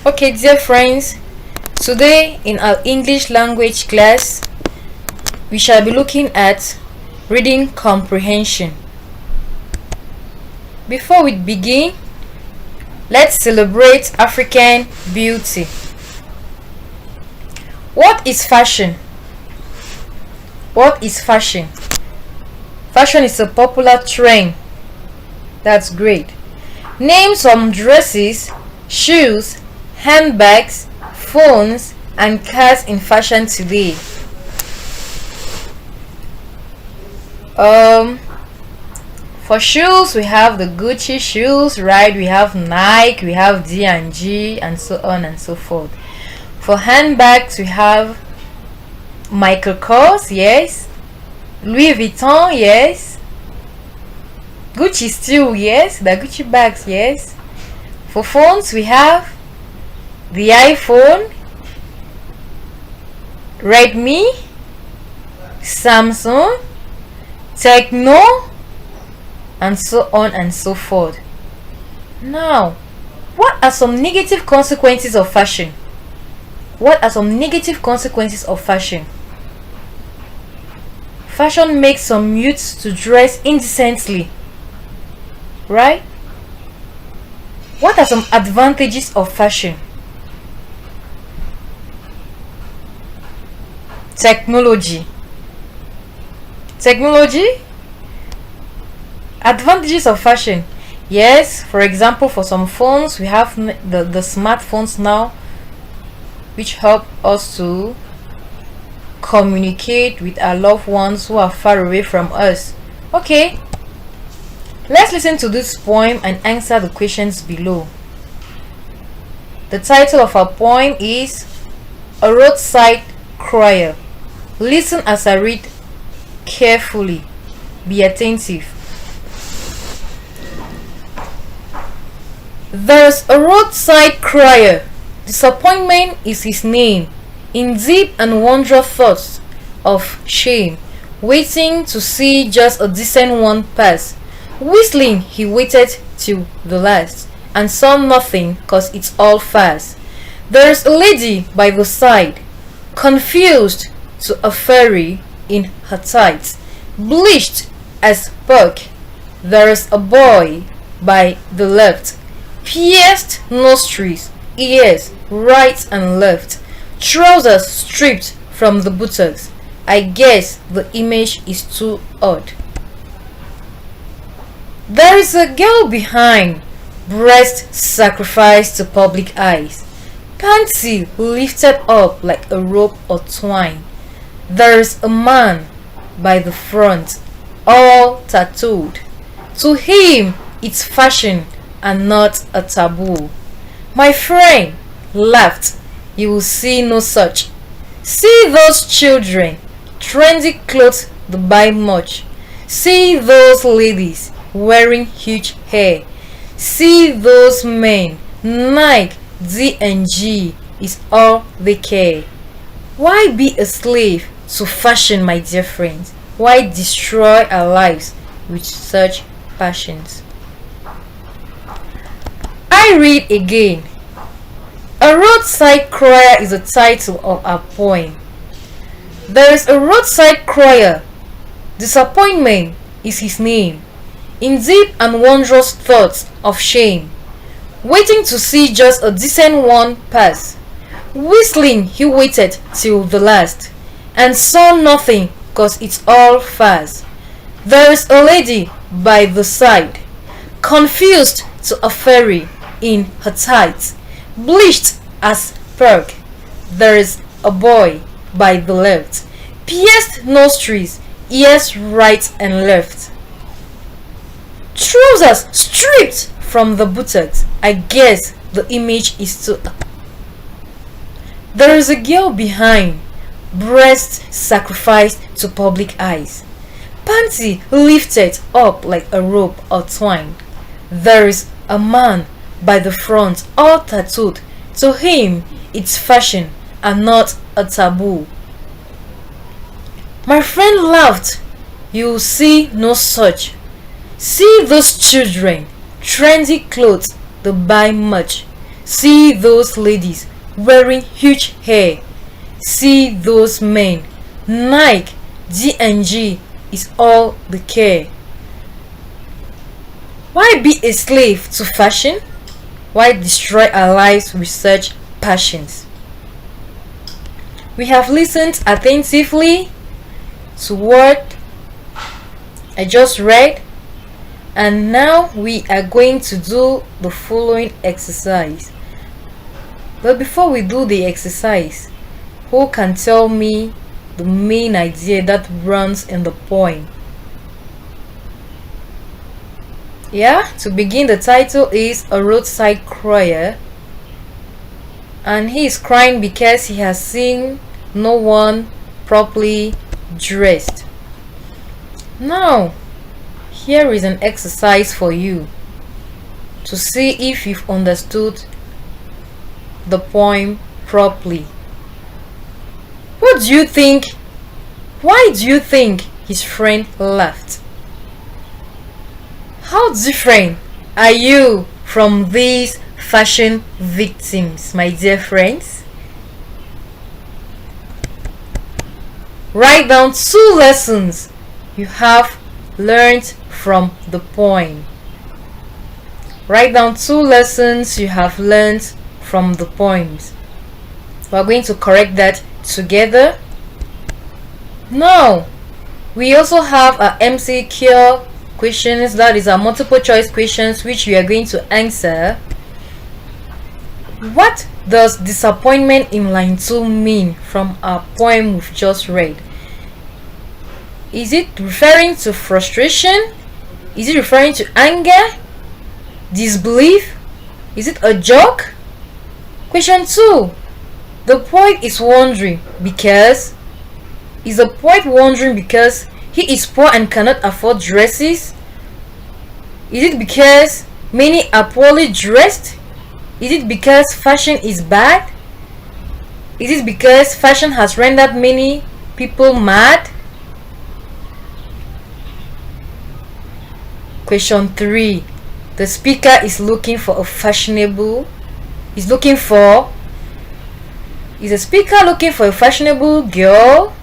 Okay, dear friends, today in our English language class, we shall be looking at reading comprehension. Before we begin, let's celebrate African beauty. What is fashion? What is fashion? Fashion is a popular trend. That's great. Name some dresses, shoes, handbags, phones, and cars in fashion today. For shoes, we have the Gucci shoes, right? We have Nike, we have D&G, and so on and so forth. For handbags, we have Michael Kors, yes. Louis Vuitton, yes. Gucci still, yes. The Gucci bags, yes. For phones, we have the iPhone, Redmi, Samsung, Techno, and so on and so forth. Now, what are some negative consequences of fashion? What are some negative consequences of fashion? Fashion makes some youths to dress indecently, right? What are some advantages of fashion? Technology. Advantages of fashion. Yes, for example, for some phones, we have the smartphones now, which help us to communicate with our loved ones who are far away from us. Okay, let's listen to this poem and answer the questions below. The title of our poem is A Roadside Crier. Listen as I read carefully. Be attentive. There's a roadside crier. Disappointment is his name. In deep and wondrous thoughts of shame, waiting to see just a decent one pass. Whistling, he waited till the last, and saw nothing, 'cause it's all fast. There's a lady by the side, confused to a fairy in her tights, bleached as pork. There's a boy by the left, pierced nostrils, ears right and left, trousers stripped from the buttocks. I guess the image is too odd. There is a girl behind, breast sacrificed to public eyes, panty lifted up like a rope or twine. There is a man by the front, all tattooed. To him it's fashion and not a taboo. My friend laughed. You will see no such. See those children, trendy clothes they buy much. See those ladies wearing huge hair. See those men, Nike, D&G is all they care. Why be a slave to fashion, my dear friends? Why destroy our lives with such passions? I read again. A Roadside Crier is the title of our poem. There is a roadside crier. Disappointment is his name. In deep and wondrous thoughts of shame, waiting to see just a decent one pass. Whistling, he waited till the last, and saw nothing, 'cause it's all fast. There is a lady by the side, confused to a fairy in her tights, bleached as pork. There is a boy by the left, pierced nostrils, ears right and left, trousers stripped from the buttocks. I guess the image is too. There is a girl behind, breast sacrificed to public eyes, panty lifted up like a rope or twine. There is a man by the front, all tattooed. To him it's fashion and not a taboo. My friend laughed. You will see no such. See those children, trendy clothes they buy much. See those ladies wearing huge hair. See those men. Nike, D&G is all the care. Why be a slave to fashion? Why destroy our lives with such passions? We have listened attentively to what I just read, and now we are going to do the following exercise. But before we do the exercise, who can tell me the main idea that runs in the poem? Yeah, to begin, the title is A Roadside Crier, and he is crying because he has seen no one properly dressed. Now, here is an exercise for you to see if you've understood the poem properly. What do you think? Why do you think his friend laughed? How different are you from these fashion victims, my dear friends? Write down 2 lessons you have learned from the poem. Write down 2 lessons you have learned from the poems. We are going to correct that together. Now, we also have our MCQ questions, that is our multiple choice questions, which we are going to answer. What does disappointment in line 2 mean from our poem we've just read? Is it referring to frustration? Is it referring to anger? Disbelief? Is it a joke? Question 2. The poet is wondering because he is poor and cannot afford dresses? Is it because many are poorly dressed? Is it because fashion is bad? Is it because fashion has rendered many people mad? Question 3. The speaker is looking for a fashionable. Is the speaker looking for a fashionable girl?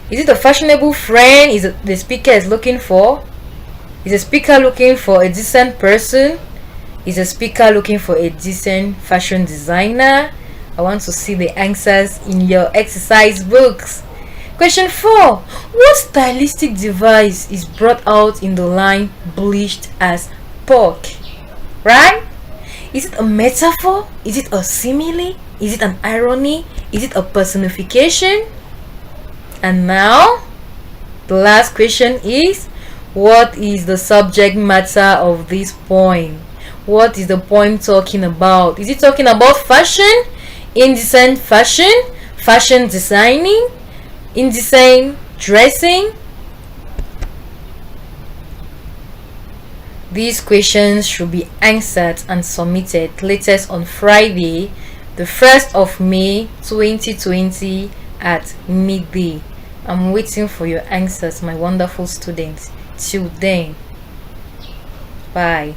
Is it a fashionable friend? Is it the speaker is looking for? Is the speaker looking for a decent person? Is the speaker looking for a decent fashion designer? I want to see the answers in your exercise books. Question 4. What stylistic device is brought out in the line bleached as pork? Right? Is it a metaphor? Is it a simile? Is it an irony? Is it a personification? And now, the last question is, what is the subject matter of this poem? What is the poem talking about? Is it talking about fashion, indecent fashion, fashion designing, indecent dressing? These questions should be answered and submitted latest on Friday, the 1st of May 2020 at Mdie. I'm waiting for your answers, my wonderful students. Till then, bye.